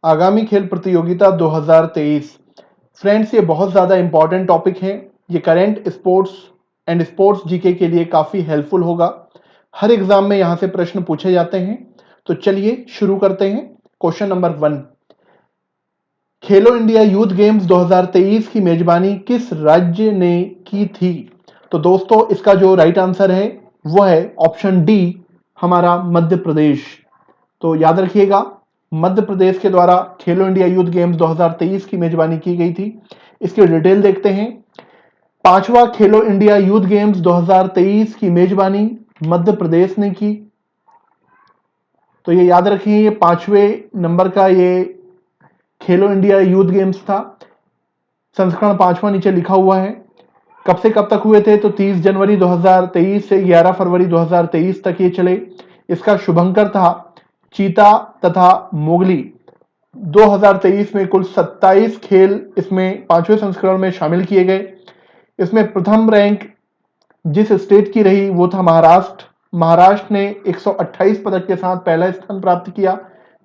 आगामी खेल प्रतियोगिता 2023। फ्रेंड्स, ये बहुत ज़्यादा इंपॉर्टेंट टॉपिक है। ये current sports and sports GK के लिए काफ़ी हेल्पफुल होगा। हर एग्जाम में यहाँ से प्रश्न पूछे जाते हैं। तो चलिए शुरू करते हैं। क्वेश्चन नंबर 1, खेलो इंडिया यूथ गेम्स 2023 की मेजबानी किस राज्य ने की थी? तो दोस्तों, इसका जो राइट आंसर है वो है ऑप्शन डी, हमारा मध्य प्रदेश। तो याद रखिएगा, मध्य प्रदेश के द्वारा खेलो इंडिया यूथ गेम्स 2023 की मेजबानी की गई थी। इसकी डिटेल देखते हैं। पांचवा खेलो इंडिया यूथ गेम्स 2023 की मेजबानी मध्य प्रदेश ने की। तो ये याद रखिए, ये 5वें नंबर का ये खेलो इंडिया यूथ गेम्स था। संस्करण 5वां नीचे लिखा हुआ है। कब से कब तक हुए थे? तो 30 जनवरी 2023 से 11 फरवरी 2023 तक ये चले। इसका शुभंकर था चीता तथा मोगली। 2023 में कुल 27 खेल इसमें 5वें संस्करण में शामिल किए गए। इसमें प्रथम रैंक जिस स्टेट की रही वो था महाराष्ट्र। महाराष्ट्र ने 128 पदक के साथ पहला स्थान प्राप्त किया,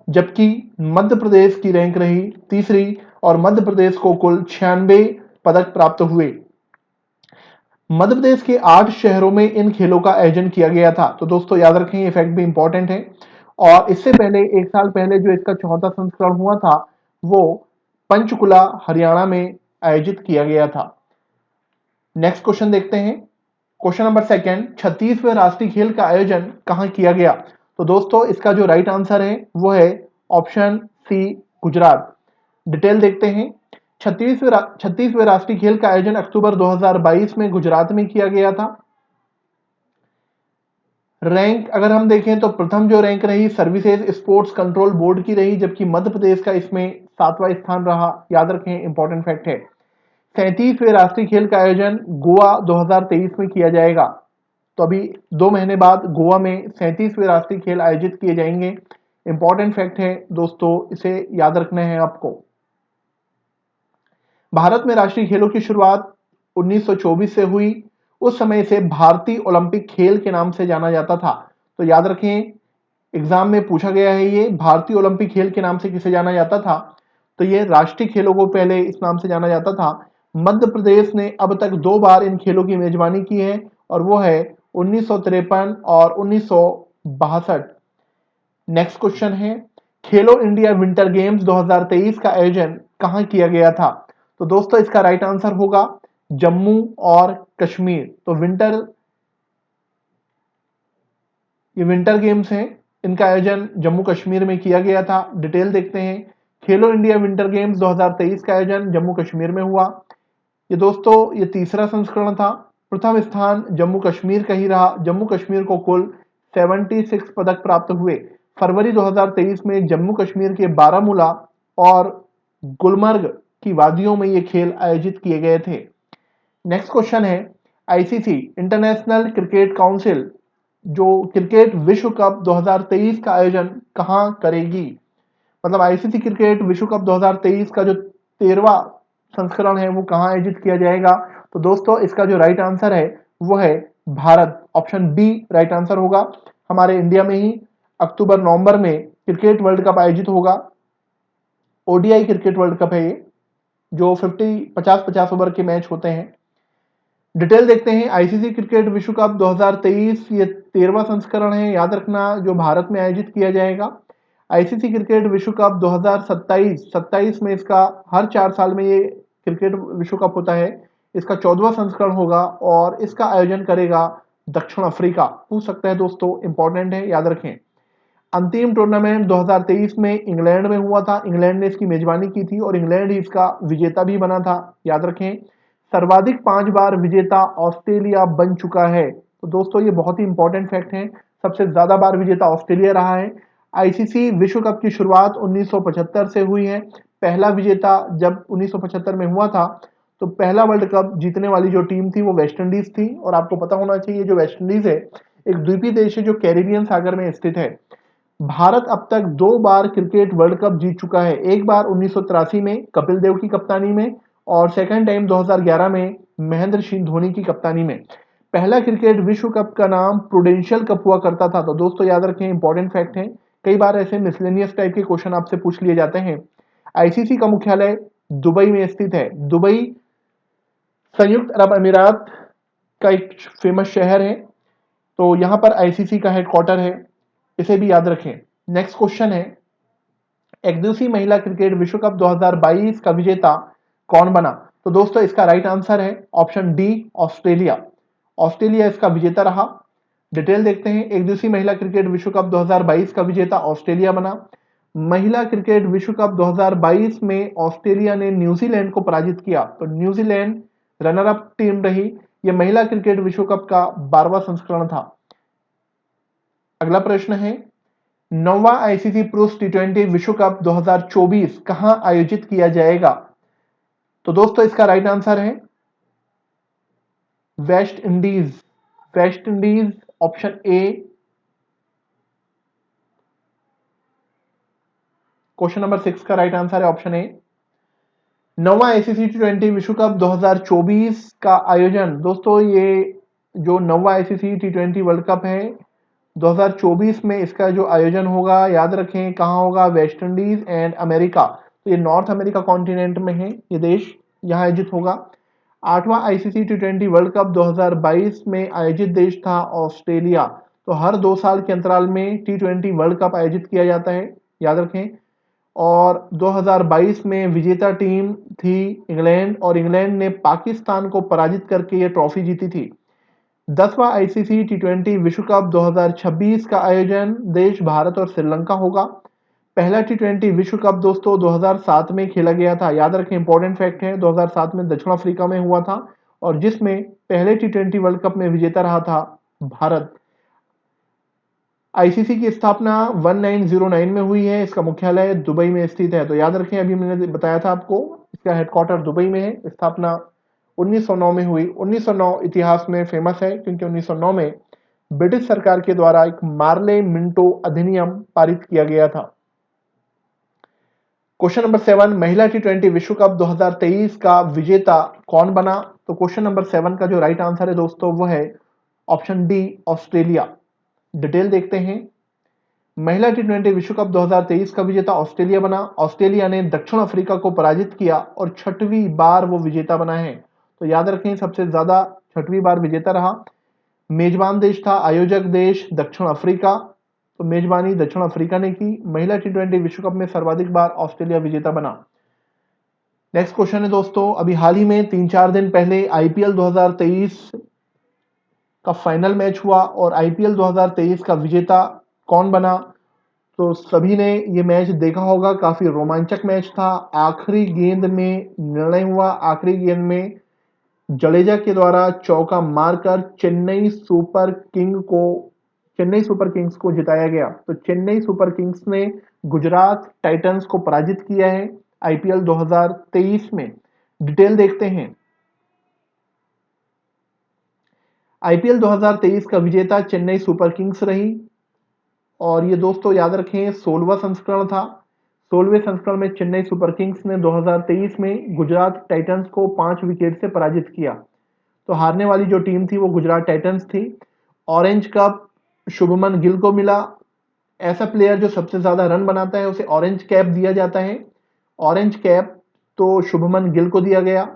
जबकि मध्य प्रदेश की रैंक रही तीसरी और मध्य प्रदेश को कुल 96 पदक प्राप्त हुए। मध्य प्रदेश के 8 शहरों में इन खेलों का आयोजन किया गया था। तो दोस्तों याद रखें, ये फैक्ट भी इंपॉर्टेंट है। और इससे पहले, एक साल पहले जो इसका चौथा संस्करण हुआ था वो पंचकुला हरियाणा में आयोजित किया गया था। नेक्स्ट क्वेश्चन देखते हैं। क्वेश्चन नंबर 2, 36वें राष्ट्रीय खेल का आयोजन कहां किया गया? तो दोस्तों इसका जो राइट आंसर है वो है ऑप्शन सी, गुजरात। डिटेल देखते हैं। 36वें राष्ट्रीय खेल का आयोजन अक्टूबर 2022 में गुजरात में किया गया था। रैंक अगर हम देखें तो प्रथम जो रैंक रही सर्विसेज स्पोर्ट्स कंट्रोल बोर्ड की रही, जबकि मध्य प्रदेश का इसमें 7वां स्थान रहा। याद रखें, इंपॉर्टेंट फैक्ट है। 37वें राष्ट्रीय खेल का आयोजन गोवा 2023 में किया जाएगा। तो अभी 2 महीने बाद गोवा में 37वें राष्ट्रीय खेल आयोजित किए जाएंगे। इंपॉर्टेंट फैक्ट है दोस्तों, इसे याद रखना है आपको। भारत में राष्ट्रीय खेलों की शुरुआत 1924 से हुई। उस समय से भारतीय ओलंपिक खेल के नाम से जाना जाता था। तो याद रखें, एग्जाम में पूछा गया है ये भारतीय ओलंपिक खेल के नाम से किसे जाना जाता था। तो ये राष्ट्रीय खेलों को पहले इस नाम से जाना जाता था। मध्य प्रदेश ने अब तक 2 बार इन खेलों की मेजबानी की है, और वो है 1953 और 1962। नेक्स्ट क्वेश्चन है, खेलो इंडिया विंटर गेम्स 2023 का आयोजन कहां किया गया था? तो दोस्तों इसका राइट आंसर होगा जम्मू और कश्मीर। तो ये विंटर गेम्स हैं, इनका आयोजन जम्मू कश्मीर में किया गया था। डिटेल देखते हैं। खेलो इंडिया विंटर गेम्स 2023 का आयोजन जम्मू कश्मीर में हुआ। ये दोस्तों ये तीसरा संस्करण था। प्रथम स्थान जम्मू कश्मीर का ही रहा। जम्मू कश्मीर को कुल 76 पदक प्राप्त हुए। फरवरी 2023 में जम्मू कश्मीर के बारामूला और गुलमर्ग की वादियों में ये खेल आयोजित किए गए थे। नेक्स्ट क्वेश्चन है, आईसीसी इंटरनेशनल क्रिकेट काउंसिल जो क्रिकेट विश्व कप 2023 का आयोजन कहां करेगी? मतलब आईसीसी क्रिकेट विश्व कप 2023 का जो 13वां संस्करण है वो कहां आयोजित किया जाएगा? तो दोस्तों इसका जो राइट आंसर है वो है Bharat. Option B right answer होगा। हमारे इंडिया में ही अक्टूबर नवंबर में क्रिकेट वर्ल्ड कप आयोजित होगा। ओडीआई क्रिकेट वर्ल्ड कप है ये, जो 50-50 ओवर के मैच होते हैं। डिटेल देखते हैं। आईसीसी क्रिकेट विश्व कप 2023 ये 13वां संस्करण है। याद रखना, जो भारत में आयोजित किया जाएगा। आईसीसी क्रिकेट विश्व कप 2027 में इसका हर 4 साल में ये क्रिकेट विश्व कप होता है। इसका 14वां संस्करण होगा और इसका आयोजन करेगा दक्षिण अफ्रीका। पूछ सकता है दोस्तों, इंपॉर्टेंट है, याद रखें। अंतिम टूर्नामेंट 2023 में इंग्लैंड में हुआ था। इंग्लैंड ने इसकी मेजबानी की थी और इंग्लैंड ही इसका विजेता भी बना था। याद रखें, सर्वाधिक 5 बार विजेता ऑस्ट्रेलिया बन चुका है। तो दोस्तों ये बहुत ही इंपॉर्टेंट फैक्ट है, सबसे ज्यादा बार विजेता ऑस्ट्रेलिया रहा है। आईसीसी विश्व कप की शुरुआत 1975 से हुई है। पहला विजेता जब 1975 में हुआ था, तो पहला वर्ल्ड कप जीतने वाली जो टीम थी वो वेस्ट इंडीज थी। और आपको पता होना चाहिए, जो वेस्ट इंडीज है एक द्वीपीय देश है जो कैरिबियन सागर में स्थित है। भारत अब तक 2 बार क्रिकेट वर्ल्ड कप जीत चुका है। एक बार 1983 में कपिल देव की कप्तानी में, और सेकंड टाइम 2011 में महेंद्र सिंह धोनी की कप्तानी में। पहला क्रिकेट विश्व कप का नाम प्रूडेंशियल कप हुआ करता था। तो दोस्तों याद रखें, इंपॉर्टेंट फैक्ट है कई बार ऐसे मिसलेनियस टाइप के क्वेश्चन आपसे पूछ लिए जाते हैं। आईसीसी का मुख्यालय दुबई में स्थित है। दुबई संयुक्त अरब अमीरात का एक फेमस शहर है, तो यहां पर आईसीसी का हेडक्वार्टर है, इसे भी याद रखें। नेक्स्ट क्वेश्चन है, एकदिवसीय महिला क्रिकेट विश्व कप 2022 का विजेता कौन बना? तो दोस्तों इसका राइट आंसर है ऑप्शन डी, ऑस्ट्रेलिया। ऑस्ट्रेलिया इसका विजेता रहा। डिटेल देखते हैं। एक दिवसीय महिला क्रिकेट विश्व कप 2022 का विजेता ऑस्ट्रेलिया बना। महिला क्रिकेट विश्व कप 2022 में ऑस्ट्रेलिया ने न्यूजीलैंड को पराजित किया, तो न्यूजीलैंड रनर अप टीम रही। यह महिला क्रिकेट विश्व कप का 12वां संस्करण था। अगला प्रश्न है, 9वां आईसीसी पुरुष टी20 विश्व कप 2024 कहां आयोजित किया जाएगा? तो दोस्तों इसका राइट आंसर है West Indies. West Indies option A. Question number 6 का राइट आंसर है ऑप्शन ए। 9वां आईसीसी टी20 विश्व कप 2024 का आयोजन, दोस्तों ये जो 9वां आईसीसी टी20 वर्ल्ड कप है 2024 में इसका जो आयोजन होगा, याद रखें कहां होगा? West Indies and America. तो ये नॉर्थ अमेरिका कॉन्टिनेंट में है ये देश, यहां आयोजित होगा। 8वां आईसीसी टी20 वर्ल्ड कप 2022 में आयोजित देश था ऑस्ट्रेलिया। तो हर 2 साल के अंतराल में टी20 वर्ल्ड कप आयोजित किया जाता है, याद रखें। और 2022 में विजेता टीम थी इंग्लैंड, और इंग्लैंड ने पाकिस्तान को पराजित करके ये ट्रॉफी जीती थी। 10वां आईसीसी टी20 विश्व कप 2026 का आयोजन देश भारत और श्रीलंका होगा। पहला टी20 विश्व कप दोस्तों 2007 में खेला गया था, याद रखें इंपॉर्टेंट फैक्ट है, 2007 में दक्षिण अफ्रीका में हुआ था, और जिसमें पहले टी20 वर्ल्ड कप में विजेता रहा था भारत। आईसीसी की स्थापना 1909 में हुई है, इसका मुख्यालय दुबई में स्थित है। तो याद रखें, अभी मैंने बताया था आपको, इसका हेडक्वार्टर दुबई में है। स्थापना 1909 में हुई। 1909 इतिहास में फेमस है क्योंकि 1909 में ब्रिटिश सरकार के द्वारा एक मार्ले मिंटो अधिनियम पारित किया गया था। क्वेश्चन नंबर 7, महिला टी20 विश्व कप 2023 का विजेता कौन बना? तो क्वेश्चन नंबर 7 का जो राइट आंसर है दोस्तों वो है ऑप्शन डी, ऑस्ट्रेलिया। डिटेल देखते हैं। महिला टी20 विश्व कप 2023 का विजेता ऑस्ट्रेलिया बना। ऑस्ट्रेलिया ने दक्षिण अफ्रीका को पराजित किया और 6वीं बार वो विजेता बना है। तो याद रखें सबसे ज्यादा 6वीं बार विजेता रहा। मेजबान देश था, आयोजक देश दक्षिण अफ्रीका, तो मेजबानी दक्षिण अफ्रीका ने की। महिला टी20 विश्व कप में सर्वाधिक बार ऑस्ट्रेलिया विजेता बना। नेक्स्ट क्वेश्चन है दोस्तों, अभी हाल ही में 3-4 दिन पहले आईपीएल 2023 का फाइनल मैच हुआ और आईपीएल 2023 का विजेता कौन बना? तो सभी ने ये मैच देखा होगा, काफी रोमांचक मैच था। आखिरी गेंद में निर्णय हुआ, आखिरी गेंद में जडेजा के द्वारा चौका मारकर चेन्नई सुपर किंग्स को जिताया गया। तो चेन्नई सुपर किंग्स ने गुजरात टाइटंस को पराजित किया है आईपीएल 2023 में। डिटेल देखते हैं। आईपीएल 2023 का विजेता चेन्नई सुपर किंग्स रही, और ये दोस्तों याद रखें 16वां संस्करण था। 16वें संस्करण में चेन्नई सुपर किंग्स ने 2023 में गुजरात टाइटंस को 5 विकेट से पराजित किया। तो हारने वाली जो टीम थी वो गुजरात टाइटंस थी। ऑरेंज कप शुभमन गिल को मिला। ऐसा प्लेयर जो सबसे ज्यादा रन बनाता है उसे ऑरेंज कैप दिया जाता है। ऑरेंज कैप तो शुभमन गिल को दिया गया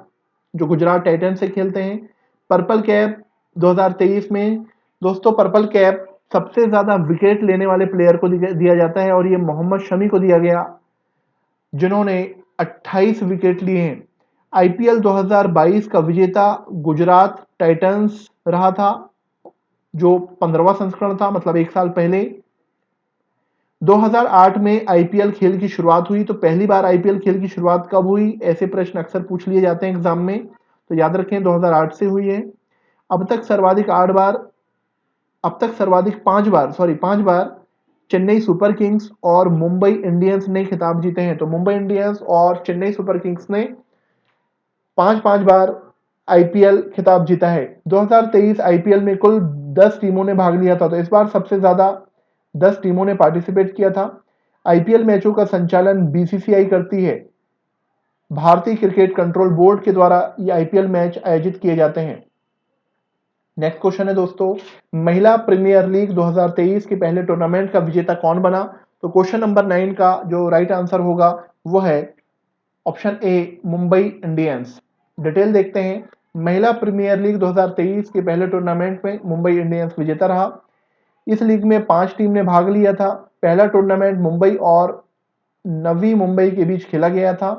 जो गुजरात टाइटंस से खेलते हैं। पर्पल कैप 2023 में दोस्तों पर्पल कैप सबसे ज्यादा विकेट लेने वाले प्लेयर को दिया जाता है, और ये मोहम्मद शमी को दिया गया जिन्होंने 28 विकेट लिए हैं। आईपीएल 2022 का विजेता गुजरात टाइटंस रहा था जो 15वां संस्करण था, मतलब 1 साल पहले। 2008 में आईपीएल खेल की शुरुआत हुई। तो पहली बार आईपीएल खेल की शुरुआत कब हुई, ऐसे प्रश्न अक्सर पूछ लिए जाते हैं एग्जाम में, तो याद रखें 2008 से हुई है। अब तक सर्वाधिक 5 बार चेन्नई सुपर किंग्स और मुंबई इंडियंस ने खिताब जीते हैं। तो मुंबई इंडियंस और चेन्नई सुपर किंग्स ने 5-5 बार आईपीएल खिताब जीता है। 2023 आईपीएल में कुल 10 टीमों ने भाग लिया था, तो इस बार सबसे ज्यादा 10 टीमों ने पार्टिसिपेट किया था। आईपीएल मैचों का संचालन बीसीसीआई करती है। भारतीय क्रिकेट कंट्रोल बोर्ड के द्वारा ये आईपीएल मैच आयोजित किए जाते हैं। नेक्स्ट क्वेश्चन है दोस्तों, महिला प्रीमियर लीग 2023 के पहले टूर्नामेंट का विजेता कौन बना? तो क्वेश्चन नंबर 9 का जो राइट आंसर होगा वो है option A, Mumbai Indians. Detail देखते हैं। महिला प्रीमियर लीग 2023 के पहले टूर्नामेंट में मुंबई इंडियंस विजेता रहा। इस लीग में 5 टीम ने भाग लिया था। पहला टूर्नामेंट मुंबई और नवी मुंबई के बीच खेला गया था।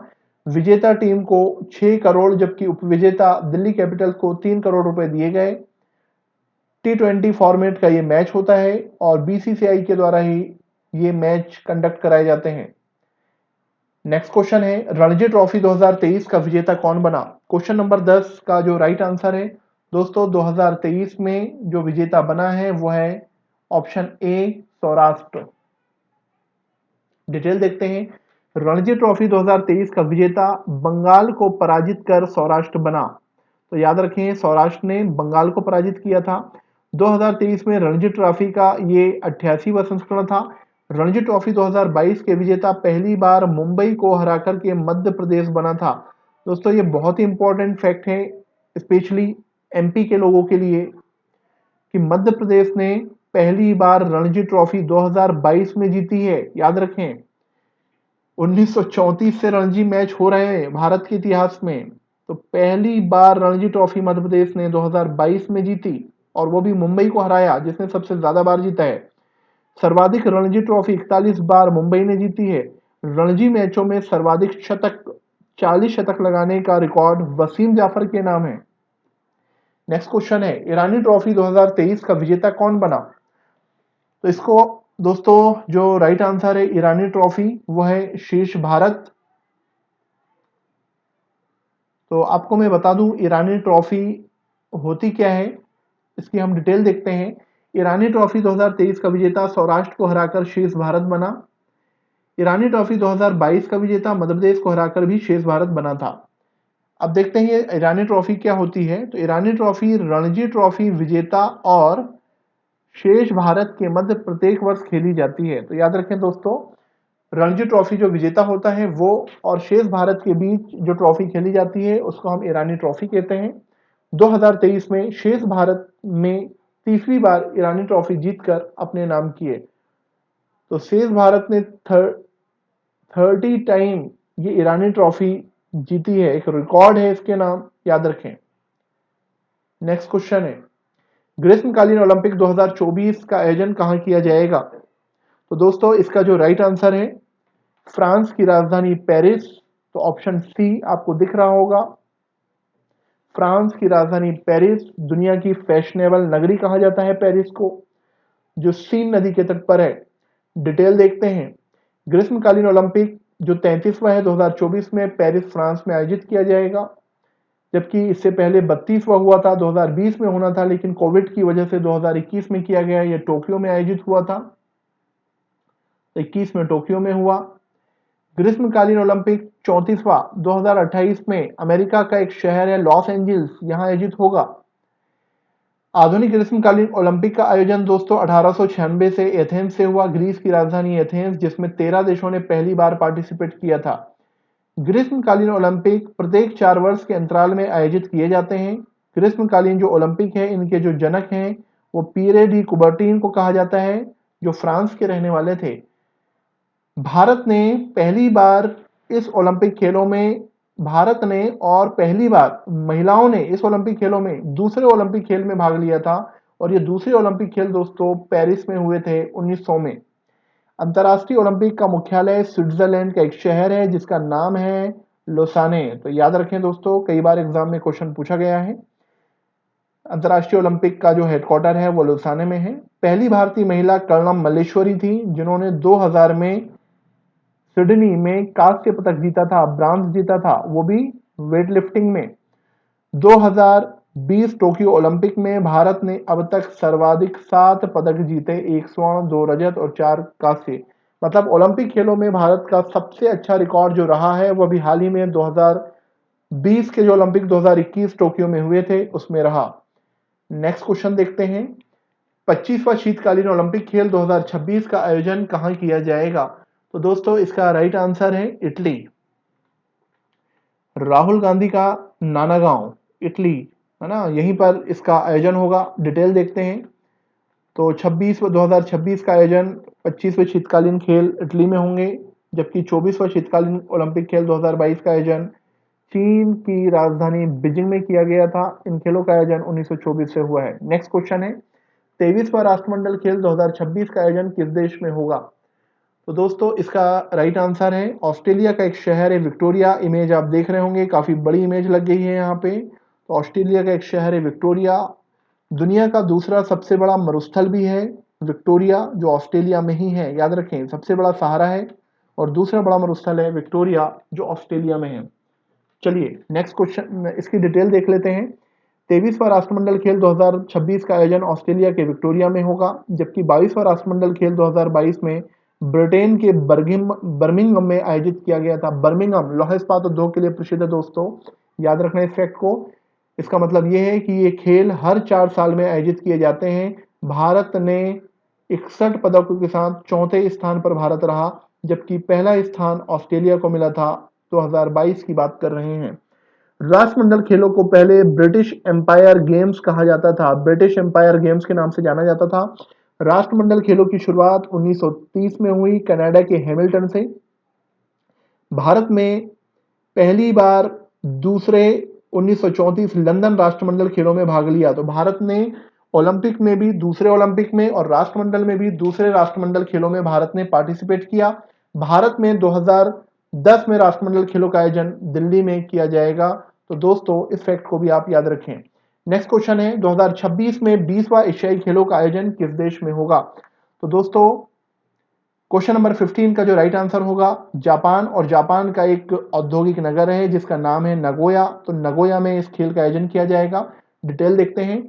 विजेता टीम को 6 करोड़ जबकि उपविजेता दिल्ली कैपिटल्स को 3 करोड़ रुपए दिए गए। T20 फॉर्मेट का ये मैच होता है और बीसीसीआई के द्वारा ही ये मैच कंडक्ट कराए जाते हैं। नेक्स्ट क्वेश्चन है, रणजी ट्रॉफी 2023 का विजेता कौन बना? क्वेश्चन नंबर 10 का जो राइट आंसर है दोस्तों, 2023 में जो विजेता बना है वो है ऑप्शन ए, सौराष्ट्र। डिटेल देखते हैं। रणजी ट्रॉफी 2023 का विजेता बंगाल को पराजित कर सौराष्ट्र बना। तो याद रखें, सौराष्ट्र ने बंगाल को पराजित किया था। 2023 में रणजी ट्रॉफी का ये 88वां संस्करण था। रणजी ट्रॉफी 2022 के विजेता पहली बार मुंबई को हराकर के मध्य प्रदेश बना था। दोस्तों ये बहुत ही इंपॉर्टेंट फैक्ट है, स्पेशली एमपी के लोगों के लिए, कि मध्य प्रदेश ने पहली बार रणजी ट्रॉफी 2022 में जीती है। याद रखें, 1934 से रणजी मैच हो रहे हैं भारत के इतिहास में, तो पहली बार रणजी ट्रॉफी मध्य प्रदेश ने 2022 में जीती और वो भी मुंबई को हराया जिसने सबसे ज्यादा बार जीता है। सर्वाधिक रणजी ट्रॉफी 41 बार मुंबई ने जीती है। रणजी मैचों में सर्वाधिक शतक 40 शतक लगाने का रिकॉर्ड वसीम जाफर के नाम है। नेक्स्ट क्वेश्चन है, ईरानी ट्रॉफी 2023 का विजेता कौन बना? तो इसको दोस्तों जो राइट आंसर है ईरानी ट्रॉफी वो है शीर्ष भारत। तो आपको मैं बता दूं ईरानी ट्रॉफी होती क्या है, इसकी हम डिटेल देखते हैं। ईरानी ट्रॉफी 2023 का विजेता सौराष्ट्र को हराकर शीर्ष भारत बना। ईरानी ट्रॉफी 2022 का विजेता मध्य प्रदेश को हराकर भी शीर्ष भारत बना था। अब देखते हैं ये ईरानी ट्रॉफी क्या होती है। तो ईरानी ट्रॉफी रणजी ट्रॉफी विजेता और शेष भारत के मध्य प्रत्येक वर्ष खेली जाती है। तो याद रखें दोस्तों, रणजी ट्रॉफी जो विजेता होता है वो और शेष भारत के बीच जो ट्रॉफी खेली जाती है उसको हम ईरानी ट्रॉफी कहते हैं। 2023 में शेष भारत में तीसरी बार ईरानी ट्रॉफी जीतकर अपने नाम किए। तो शेष भारत ने 30 टाइम ये ईरानी ट्रॉफी जीती है, एक रिकॉर्ड है इसके नाम, याद रखें। नेक्स्ट क्वेश्चन है, ग्रीष्मकालीन ओलंपिक 2024 का आयोजन कहां किया जाएगा? तो दोस्तों इसका जो राइट आंसर है फ्रांस की राजधानी पेरिस। तो ऑप्शन सी आपको दिख रहा होगा। फ्रांस की राजधानी पेरिस, दुनिया की फैशनेबल नगरी कहा जाता है पेरिस को, जो सीन नदी के तट पर है। डिटेल देखते हैं। ग्रीष्मकालीन ओलंपिक जो 33वां है 2024 में पेरिस फ्रांस में आयोजित किया जाएगा, जबकि इससे पहले 32वां हुआ था, 2020 में होना था, लेकिन कोविड की वजह से 2021 में किया गया। यह टोक्यो में आयोजित हुआ था, 21 में टोक्यो में हुआ। ग्रीष्मकालीन ओलंपिक 34वां 2028 में अमेरिका का एक शहर है लॉस एंजल्स, यहां आयोजित होगा। आधुनिक ग्रीष्मकालीन ओलंपिक का आयोजन दोस्तों 1896 से एथेंस से हुआ, ग्रीस की राजधानी एथेंस, जिसमें 13 देशों ने पहली बार पार्टिसिपेट किया था। ग्रीष्मकालीन ओलंपिक प्रत्येक 4 वर्ष के अंतराल में आयोजित किए जाते हैं। ग्रीष्मकालीन जो ओलंपिक है इनके जो जनक हैं वो पीरे डी कुबर्टीन को कहा जाता है, जो फ्रांस के रहने वाले थे। भारत ने पहली बार इस ओलंपिक खेलों में भारत ने और पहली बार महिलाओं ने इस ओलंपिक खेलों में दूसरे ओलंपिक खेल में भाग लिया था, और ये दूसरे ओलंपिक खेल दोस्तों पेरिस में हुए थे 1900 में। अंतर्राष्ट्रीय ओलंपिक का मुख्यालय स्विट्जरलैंड का एक शहर है जिसका नाम है लोसाने। तो याद रखें दोस्तों, कई बार एग्जाम में क्वेश्चन पूछा गया है। अंतर्राष्ट्रीय ओलंपिक का जो हेडक्वार्टर है वो लोसाने में है। पहली भारतीय महिला कर्णम मल्लेश्वरी थी जिन्होंने 2000 में सिडनी में कांस्य पदक जीता था, ब्रांज जीता था, वो भी वेट लिफ्टिंग में। 2020 टोक्यो ओलंपिक में भारत ने अब तक सर्वाधिक 7 पदक जीते, 1 स्वर्ण, 2 रजत और 4 कांस्य। मतलब ओलंपिक खेलों में भारत का सबसे अच्छा रिकॉर्ड जो रहा है वो अभी हाल ही में 2020 के जो ओलंपिक 2021 टोक्यो में हुए थे उसमें रहा। नेक्स्ट क्वेश्चन देखते हैं, 25वां शीतकालीन ओलंपिक खेल 2026 का आयोजन कहां किया जाएगा? तो दोस्तों इसका राइट आंसर है इटली। राहुल गांधी का नानागांव इटली है ना, यहीं पर इसका आयोजन होगा। डिटेल देखते हैं। तो 2026 का आयोजन 25वें शीतकालीन खेल इटली में होंगे, जबकि 24वां शीतकालीन ओलंपिक खेल 2022 का आयोजन चीन की राजधानी बीजिंग में किया गया था। इन खेलों का आयोजन 1924 से हुआ है। नेक्स्ट क्वेश्चन है, 23वां राष्ट्रमंडल खेल 2026 का आयोजन किस देश में होगा? तो दोस्तों इसका राइट आंसर है ऑस्ट्रेलिया का एक शहर है विक्टोरिया। इमेज आप देख रहे होंगे, काफी बड़ी इमेज लग गई है यहाँ पे। तो ऑस्ट्रेलिया का एक शहर है विक्टोरिया। दुनिया का दूसरा सबसे बड़ा मरुस्थल भी है विक्टोरिया, जो ऑस्ट्रेलिया में ही है। याद रखें, सबसे बड़ा सहारा है और दूसरा बड़ा मरुस्थल है विक्टोरिया, जो ऑस्ट्रेलिया में है। चलिए नेक्स्ट क्वेश्चन, इसकी डिटेल देख लेते हैं। 23वां राष्ट्रमंडल खेल 2026 का आयोजन ऑस्ट्रेलिया के विक्टोरिया में होगा, जबकि 22वां राष्ट्रमंडल खेल 2022 में ब्रिटेन के बर्मिंघम में आयोजित किया गया था। बर्मिंघम लौह इस्पात उद्योग के लिए प्रसिद्ध है दोस्तों, याद रखना इस फैक्ट को। इसका मतलब ये है कि ये खेल हर 4 साल में आयोजित किए जाते हैं। भारत ने 61 पदकों के साथ चौथे स्थान पर भारत रहा, जबकि पहला स्थान ऑस्ट्रेलिया को मिला था। 2022 की बात कर रहे हैं। राष्ट्रमंडल खेलों को पहले ब्रिटिश एम्पायर गेम्स कहा जाता था। ब्रिटिश एम्पायर गेम्स के नाम से जाना जाता था। राष्ट्रमंडल खेलों की शुरुआत 1930 में हुई कनाडा के हैमिल्टन से। भारत में पहली बार दूसरे 1934 लंदन राष्ट्रमंडल खेलों में भाग लिया। तो भारत ने ओलंपिक में भी, दूसरे ओलंपिक में और राष्ट्रमंडल में भी दूसरे राष्ट्रमंडल खेलों में भारत ने पार्टिसिपेट किया। भारत में 2010 में राष्ट्रमंडल खेलों का आयोजन दिल्ली में किया जाएगा। तो दोस्तों इस फैक्ट को भी आप याद रखें। नेक्स्ट क्वेश्चन है, 2026 में 20वां एशियाई खेलों का आयोजन किस देश में होगा? तो दोस्तों क्वेश्चन नंबर 15 का जो राइट आंसर होगा जापान, और जापान का एक औद्योगिक नगर है जिसका नाम है नगोया। तो नगोया में इस खेल का आयोजन किया जाएगा। डिटेल देखते हैं।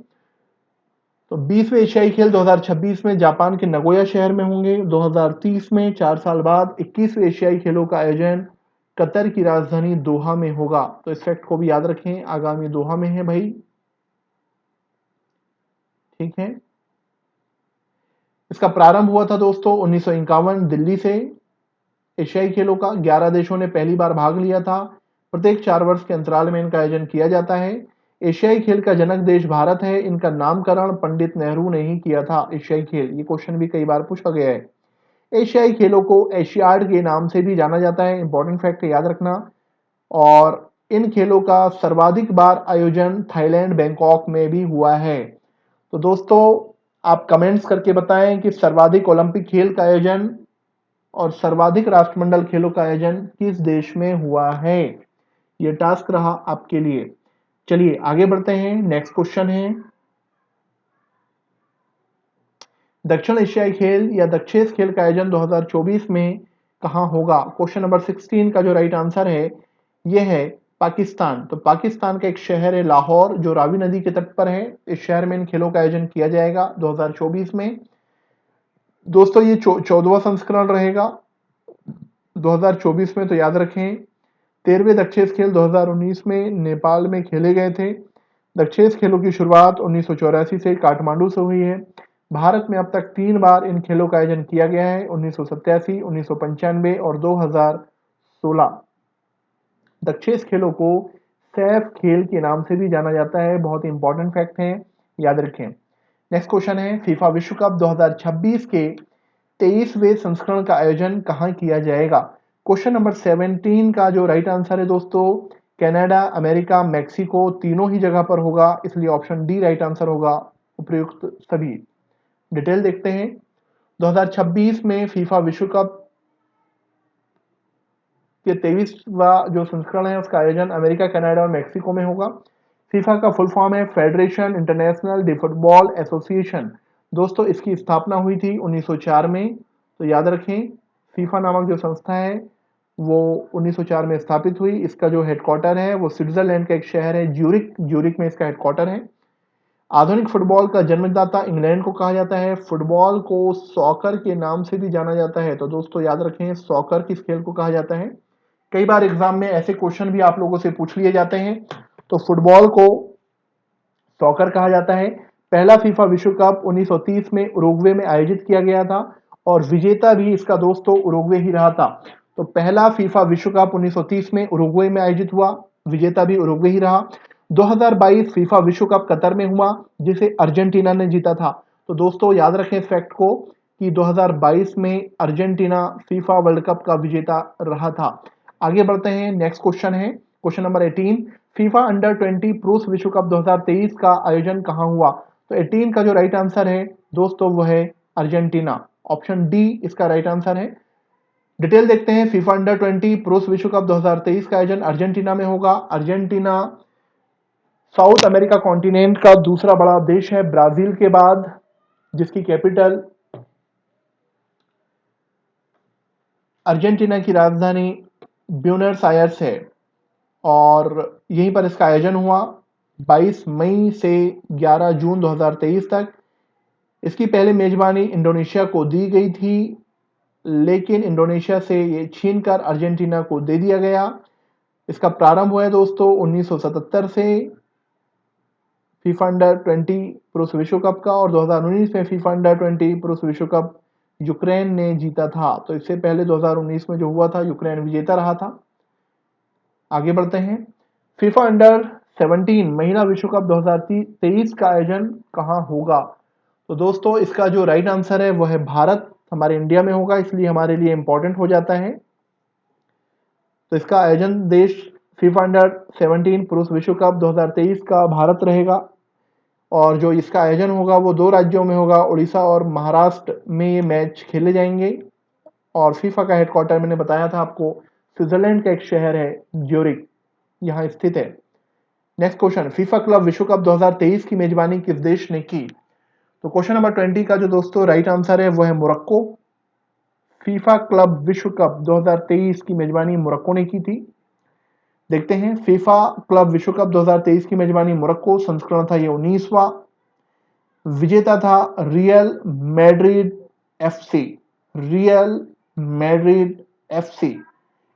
तो 20वें एशियाई खेल 2026 में जापान के नगोया शहर में होंगे। 2030 में 4 साल बाद 21वें एशियाई खेलों का आयोजन कतर की राजधानी दोहा में होगा। तो इस फैक्ट को भी याद रखें, आगामी दोहा में है भाई, ठीक है। इसका प्रारंभ हुआ था दोस्तों 1951 दिल्ली से। एशियाई खेलों का 11 देशों ने पहली बार भाग लिया था। प्रत्येक 4 वर्ष के अंतराल में इनका आयोजन किया जाता है। एशियाई खेल का जनक देश भारत है। इनका नामकरण पंडित नेहरू ने ही किया था। एशियाई खेल, ये क्वेश्चन भी कई बार पूछा गया है। एशियाई खेलों को एशियाड के नाम से भी जाना जाता है, इंपॉर्टेंट फैक्ट है, याद रखना। और इन खेलों का सर्वाधिक बार आयोजन थाईलैंड बैंकॉक में भी हुआ है। तो दोस्तों आप कमेंट्स करके बताएं कि सर्वाधिक ओलंपिक खेल का आयोजन और सर्वाधिक राष्ट्रमंडल खेलों का आयोजन किस देश में हुआ है। यह टास्क रहा आपके लिए। चलिए आगे बढ़ते हैं। नेक्स्ट क्वेश्चन है, दक्षिण एशियाई खेल या दक्षेस खेल का आयोजन 2024 में कहां होगा? क्वेश्चन नंबर 16 का जो राइट आंसर है यह है पाकिस्तान। तो पाकिस्तान का एक शहर है लाहौर, जो रावी नदी के तट पर है। इस शहर में इन खेलों का आयोजन किया जाएगा 2024 में। दोस्तों ये 14वां संस्करण रहेगा 2024 में, तो याद रखें। 13वें दक्षेस खेल 2019 में नेपाल में खेले गए थे। दक्षेस खेलों की शुरुआत 1984 से काठमांडू से हुई है। भारत में अब तक 3 बार इन खेलों का आयोजन किया गया है, 1987, 1995 और 2016। दक्षेस खेलों को सैफ खेल के नाम से भी जाना जाता है। बहुत ही इंपॉर्टेंट फैक्ट है, याद रखें। नेक्स्ट क्वेश्चन है, फीफा विश्व कप 2026 के 23वें संस्करण का आयोजन कहां किया जाएगा? क्वेश्चन नंबर 17 का जो राइट आंसर है दोस्तों, कनाडा, अमेरिका, मैक्सिको, तीनों ही जगह पर होगा, इसलिए ऑप्शन डी राइट आंसर होगा, उपयुक्त सभी। डिटेल देखते हैं। 2026 में फीफा विश्व कप के 23वां जो संस्करण है उसका आयोजन अमेरिका, कनाडा और मैक्सिको में होगा। फीफा का फुल फॉर्म है federation international D football association. दोस्तों इसकी स्थापना हुई थी 1904 में, तो याद रखें फीफा नामक जो संस्था है वो 1904 में स्थापित हुई। इसका जो हेडक्वार्टर है वो स्विट्जरलैंड का एक शहर है ज्यूरिक, ज्यूरिक में इसका हेडक्वार्टर है। आधुनिक फुटबॉल का जन्मदाता इंग्लैंड को कहा जाता है। फुटबॉल को सॉकर के नाम से भी जाना जाता है। तो दोस्तों याद रखें सॉकर किस खेल को कहा जाता है। कई बार एग्जाम में ऐसे क्वेश्चन भी आप लोगों से पूछ लिए जाते हैं। तो फुटबॉल को सॉकर कहा जाता है। पहला फीफा विश्व कप 1930 में उरुग्वे में आयोजित किया गया था और विजेता भी इसका दोस्तों उरुग्वे ही रहा था। तो पहला फीफा विश्व कप 1930 में उरुग्वे में आयोजित हुआ, विजेता भी उरुग्वे ही रहा। 2022 फीफा विश्व कप कतर में हुआ जिसे अर्जेंटीना ने जीता था। तो दोस्तों याद रखें इस फैक्ट को कि 2022 में अर्जेंटीना फीफा वर्ल्ड कप का विजेता रहा था। आगे बढ़ते हैं, नेक्स्ट क्वेश्चन है क्वेश्चन नंबर 18। फीफा अंडर 20 पुरुष विश्व कप 2023 का आयोजन कहां हुआ? तो 18 का जो राइट आंसर है दोस्तों वो है अर्जेंटीना। ऑप्शन डी इसका राइट आंसर है। डिटेल देखते हैं, फीफा अंडर 20 पुरुष विश्व कप 2023 का आयोजन अर्जेंटीना में होगा। अर्जेंटीना साउथ अमेरिका कॉन्टिनेंट का दूसरा बड़ा देश है ब्राजील के बाद, जिसकी कैपिटल अर्जेंटीना की राजधानी ब्यूनस आयर्स है और यहीं पर इसका आयोजन हुआ 22 मई से 11 जून 2023 तक। इसकी पहले मेजबानी इंडोनेशिया को दी गई थी, लेकिन इंडोनेशिया से ये छीनकर अर्जेंटीना को दे दिया गया। इसका प्रारंभ हुआ है दोस्तों 1977 से फीफा अंडर 20 पुरुष विश्व कप का, और 2019 में फीफा अंडर 20 पुरुष विश्व कप यूक्रेन ने जीता था। तो इससे पहले 2019 में जो हुआ था यूक्रेन विजेता रहा था। आगे बढ़ते हैं, फीफा अंडर 17 महिला विश्व कप 2023 का आयोजन कहां होगा? तो दोस्तों इसका जो राइट आंसर है वो है भारत, हमारे इंडिया में होगा, इसलिए हमारे लिए इंपॉर्टेंट हो जाता है। तो इसका आयोजन देश फीफा अंडर 17 पुरुष विश्व कप 2023 का भारत रहेगा, और जो इसका आयोजन होगा वो दो राज्यों में होगा, उड़ीसा और महाराष्ट्र में ये मैच खेले जाएंगे। और फीफा का हेडक्वार्टर मैंने बताया था आपको, स्विट्जरलैंड का एक शहर है ज्यूरिक, यहाँ स्थित है। नेक्स्ट क्वेश्चन, फीफा क्लब विश्व कप 2023 की मेजबानी किस देश ने की? तो क्वेश्चन नंबर 20 का जो दोस्तों राइट आंसर है वो है मोरक्को। फीफा क्लब विश्व कप 2023 की मेजबानी मोरक्को ने की थी। देखते हैं, फीफा क्लब विश्व कप 2023 की मेजबानी मोरक्को, संस्करण था ये 19वां। विजेता था real Madrid FC. Real Madrid FC,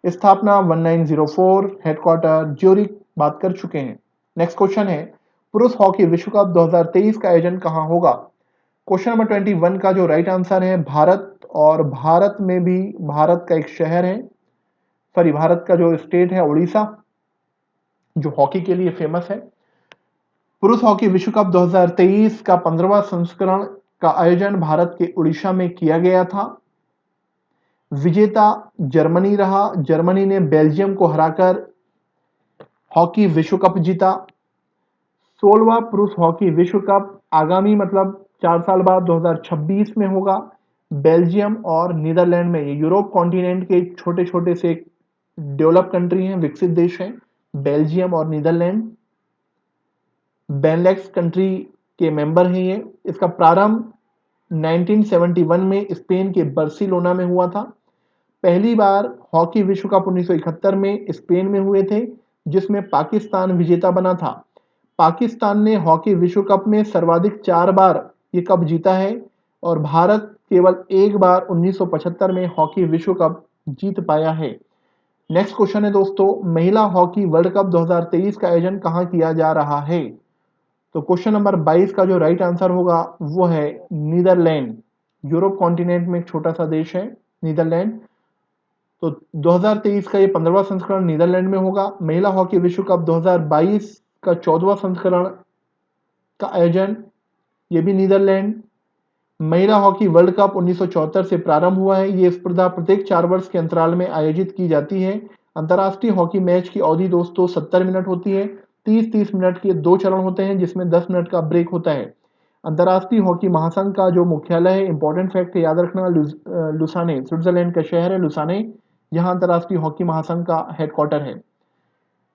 स्थापना 1904, हेडक्वार्टर ज्यूरिक, बात कर चुके हैं। नेक्स्ट क्वेश्चन है, पुरुष हॉकी विश्व कप 2023 का आयोजन कहां होगा? क्वेश्चन नंबर 21 का जो राइट आंसर है भारत, और भारत में भी भारत का एक शहर है, सॉरी भारत का जो स्टेट है उड़ीसा, जो हॉकी के लिए फेमस है। पुरुष हॉकी विश्व कप 2023 का 15वां संस्करण का आयोजन भारत के उड़ीसा में किया गया था। विजेता जर्मनी रहा, जर्मनी ने बेल्जियम को हराकर हॉकी विश्व कप जीता। 16वां पुरुष हॉकी विश्व कप आगामी मतलब 4 साल बाद 2026 में होगा, बेल्जियम और नीदरलैंड में। ये यूरोप कॉन्टिनेंट के छोटे छोटे से डेवलप कंट्री हैं, विकसित देश हैं, बेल्जियम और नीदरलैंड बेनलेक्स कंट्री के मेंबर हैं ये। इसका प्रारंभ 1971 में स्पेन के बार्सिलोना में हुआ था। पहली बार हॉकी विश्व कप 1971 में स्पेन में हुए थे, जिसमें पाकिस्तान विजेता बना था। पाकिस्तान ने हॉकी विश्व कप में सर्वाधिक 4 बार ये कप जीता है, और भारत केवल एक बार 1975 में हॉकी विश्व कप जीत पाया है। नेक्स्ट क्वेश्चन है दोस्तों, महिला हॉकी वर्ल्ड कप 2023 का आयोजन कहां किया जा रहा है? तो क्वेश्चन नंबर 22 का जो राइट आंसर होगा वो है नीदरलैंड। यूरोप कॉन्टिनेंट में एक छोटा सा देश है नीदरलैंड। तो 2023 का ये 15वां संस्करण नीदरलैंड में होगा। महिला हॉकी विश्व कप 2022 का 14वां संस्करण का आयोजन ये भी नीदरलैंड। महिला हॉकी वर्ल्ड कप 1974 से प्रारंभ हुआ है। ये स्पर्धा प्रत्येक 4 वर्ष के अंतराल में आयोजित की जाती है। अंतर्राष्ट्रीय हॉकी मैच की अवधि दोस्तों 70 मिनट होती है। 30-30 मिनट के 2 चरण होते हैं, जिसमें 10 मिनट का ब्रेक होता है। अंतर्राष्ट्रीय हॉकी महासंघ का जो मुख्यालय है, इंपॉर्टेंट फैक्ट है याद रखना, लुसाने, स्विट्जरलैंड का शहर है लुसाने, यहाँ अंतर्राष्ट्रीय हॉकी महासंघ का हेडक्वार्टर है।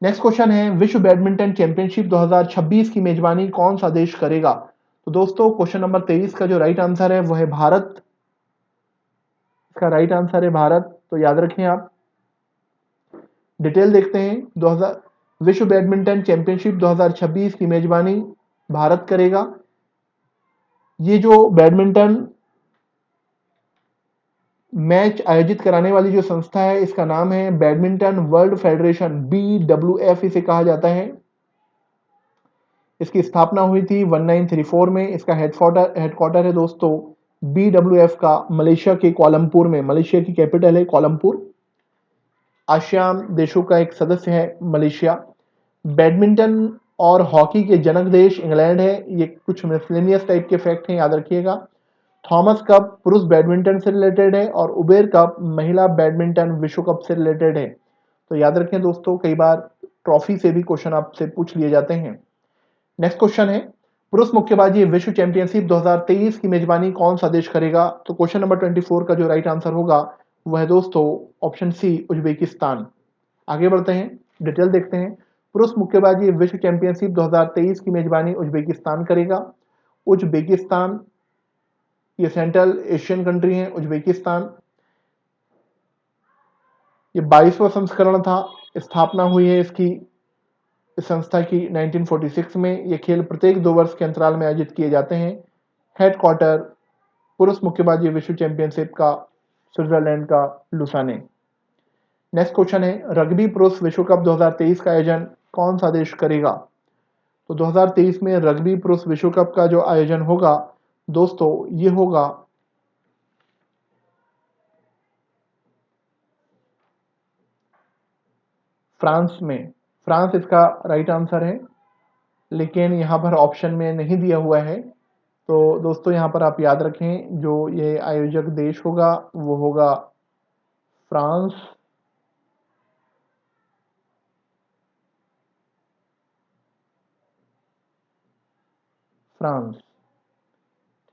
नेक्स्ट क्वेश्चन है, विश्व बैडमिंटन चैंपियनशिप 2026 की मेजबानी कौन सा देश करेगा? तो दोस्तों क्वेश्चन नंबर 23 का जो राइट आंसर है वो है भारत। इसका राइट आंसर है भारत, तो याद रखें आप। डिटेल देखते हैं, 2000 विश्व बैडमिंटन चैंपियनशिप 2026 की मेजबानी भारत करेगा। ये जो बैडमिंटन मैच आयोजित कराने वाली जो संस्था है, इसका नाम है बैडमिंटन वर्ल्ड फेडरेशन, BWF इसे कहा जाता है। इसकी स्थापना हुई थी 1934 में। इसका हेडक्वार्टर है दोस्तों BWF का मलेशिया के कोलंपुर में। मलेशिया की कैपिटल है कोलंपुर। आसियान देशों का एक सदस्य है मलेशिया। बैडमिंटन और हॉकी के जनक देश इंग्लैंड है। ये कुछ मिसलेनियस टाइप के फैक्ट हैं, याद रखिएगा। थॉमस कप पुरुष बैडमिंटन से रिलेटेड है और उबेर कप महिला बैडमिंटन विश्व कप से रिलेटेड है। तो याद रखें दोस्तों, कई बार ट्रॉफी से भी क्वेश्चन आपसे पूछ लिए जाते हैं। नेक्स्ट क्वेश्चन है, पुरुष मुक्केबाजी विश्व चैंपियनशिप 2023 की मेजबानी कौन सा देश करेगा? तो क्वेश्चन नंबर 24 का जो राइट आंसर होगा वह है दोस्तों ऑप्शन सी, उज्बेकिस्तान। आगे बढ़ते हैं, डिटेल देखते हैं। पुरुष मुक्केबाजी विश्व चैंपियनशिप 2023 की मेजबानी उज्बेकिस्तान करेगा। उज्बेकिस्तान ये सेंट्रल एशियन कंट्री है उज्बेकिस्तान। ये 22वां संस्करण था, स्थापना हुई है इसकी इस संस्था की 1946 में। ये खेल प्रत्येक 2 वर्ष के अंतराल में आयोजित किए जाते हैं। हेडक्वार्टर पुरुष मुक्केबाजी विश्व चैंपियनशिप का स्विट्जरलैंड का लुसाने। नेक्स्ट क्वेश्चन है, रग्बी पुरुष विश्व कप 2023 का आयोजन कौन सा देश करेगा? तो 2023 में रग्बी पुरुष विश्व कप का जो आयोजन होगा दोस्तों, ये होगा फ्रांस में। फ्रांस इसका राइट आंसर है, लेकिन यहाँ पर ऑप्शन में नहीं दिया हुआ है। तो दोस्तों यहाँ पर आप याद रखें, जो ये आयोजक देश होगा वो होगा फ्रांस। फ्रांस,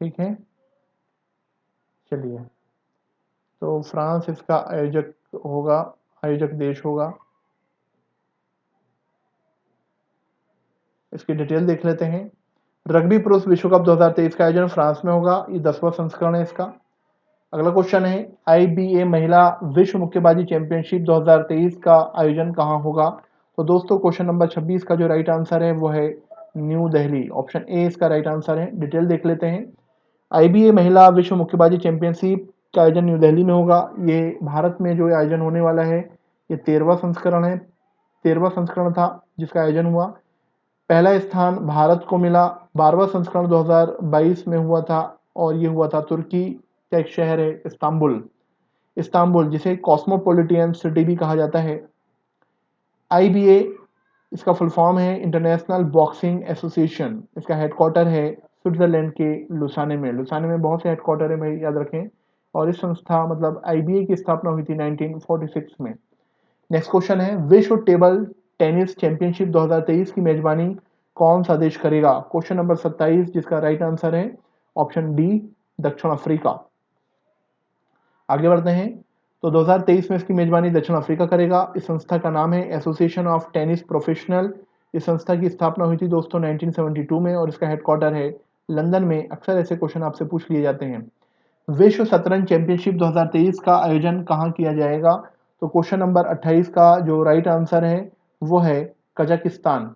ठीक है, चलिए। तो फ्रांस इसका आयोजक होगा, आयोजक देश होगा। इसकी डिटेल देख लेते हैं। रग्बी पुरुष विश्व कप 2023 का आयोजन फ्रांस में होगा। ये 10वां संस्करण है इसका। अगला क्वेश्चन है, आईबीए महिला विश्व मुक्केबाजी चैंपियनशिप 2023 का आयोजन कहाँ होगा? तो दोस्तों क्वेश्चन नंबर 26 का जो राइट आंसर है वो है न्यू दिल्ली। ऑप्शन ए इसका राइट आंसर है। डिटेल देख लेते हैं। आईबीए महिला विश्व मुक्केबाजी चैंपियनशिप का आयोजन न्यू दिल्ली में होगा। ये भारत में जो आयोजन होने वाला है ये 13वां संस्करण है। 13वां संस्करण था जिसका आयोजन हुआ। पहला स्थान भारत को मिला। 12वां संस्करण 2022 में हुआ था और ये हुआ था तुर्की का एक शहर है इस्तांबुल। इस्तांबुल जिसे कॉस्मोपॉलिटियन सिटी भी कहा जाता है। आईबीए इसका फुल फॉर्म है इंटरनेशनल बॉक्सिंग एसोसिएशन। इसका हेडक्वार्टर है स्विट्जरलैंड के लुसाने में। लुसाने में बहुत से हेडक्वार्टर है भाई, याद रखें। और इस संस्था मतलब आईबीए की स्थापना हुई थी 1946 में। नेक्स्ट क्वेश्चन है, विश्व टेबल टेनिस चैंपियनशिप 2023 की मेजबानी कौन सा देश करेगा? क्वेश्चन नंबर 27 जिसका राइट आंसर है ऑप्शन डी, दक्षिण अफ्रीका। आगे बढ़ते हैं। तो 2023 में इसकी मेजबानी दक्षिण अफ्रीका करेगा। इस संस्था का नाम है एसोसिएशन ऑफ टेनिस प्रोफेशनल। इस संस्था की स्थापना हुई थी दोस्तों 1972 में और इसका हेडक्वार्टर है लंदन में। अक्सर ऐसे क्वेश्चन आपसे पूछ लिए जाते हैं। विश्व शतरंज चैंपियनशिप 2023 का आयोजन कहाँ किया जाएगा? तो क्वेश्चन नंबर 28 का जो राइट आंसर है वो है कजाकिस्तान।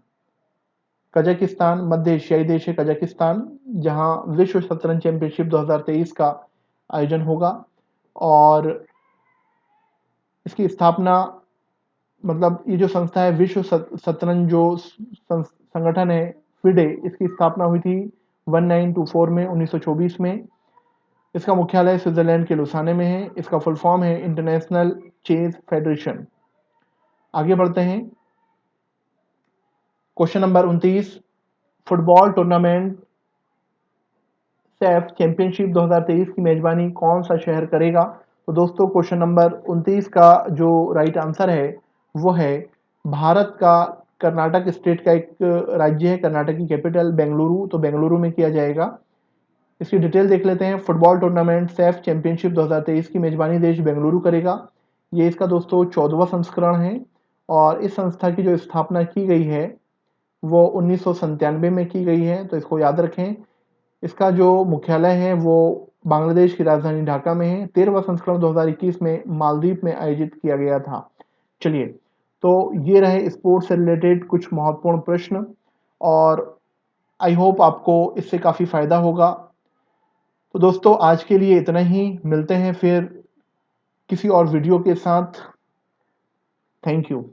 कजाकिस्तान मध्य एशियाई देश है कजाकिस्तान, जहां विश्व शतरंज चैंपियनशिप 2023 का आयोजन होगा। और इसकी स्थापना मतलब ये जो संस्था है विश्व शतरंज जो संगठन है फिडे, इसकी स्थापना हुई थी 1924 में 1924 में। इसका मुख्यालय स्विट्जरलैंड के लुसाने में है। इसका फुल फॉर्म है इंटरनेशनल चेस फेडरेशन। आगे बढ़ते हैं। Question number 29, football tournament Saif championship 2023 की मेजबानी कौन सा शहर करेगा? तो दोस्तों क्वेश्चन नंबर 29 का जो राइट आंसर है वो है भारत का कर्नाटक स्टेट का एक राज्य है, कर्नाटक की कैपिटल बेंगलुरु। तो बेंगलुरु में किया जाएगा। इसकी डिटेल देख लेते हैं। फुटबॉल टूर्नामेंट सैफ चैंपियनशिप 2023 की मेजबानी देश बेंगलुरु करेगा। ये इसका दोस्तों 14वां संस्करण है और इस संस्था की जो स्थापना की गई है वो 1997 में की गई है, तो इसको याद रखें। इसका जो मुख्यालय है वो बांग्लादेश की राजधानी ढाका में है। 13वां संस्करण 2021 में मालदीव में आयोजित किया गया था। चलिए, तो ये रहे स्पोर्ट्स से रिलेटेड कुछ महत्वपूर्ण प्रश्न और आई होप आपको इससे काफ़ी फ़ायदा होगा। तो दोस्तों आज के लिए इतना ही, मिलते हैं फिर किसी और वीडियो के साथ। Thank you.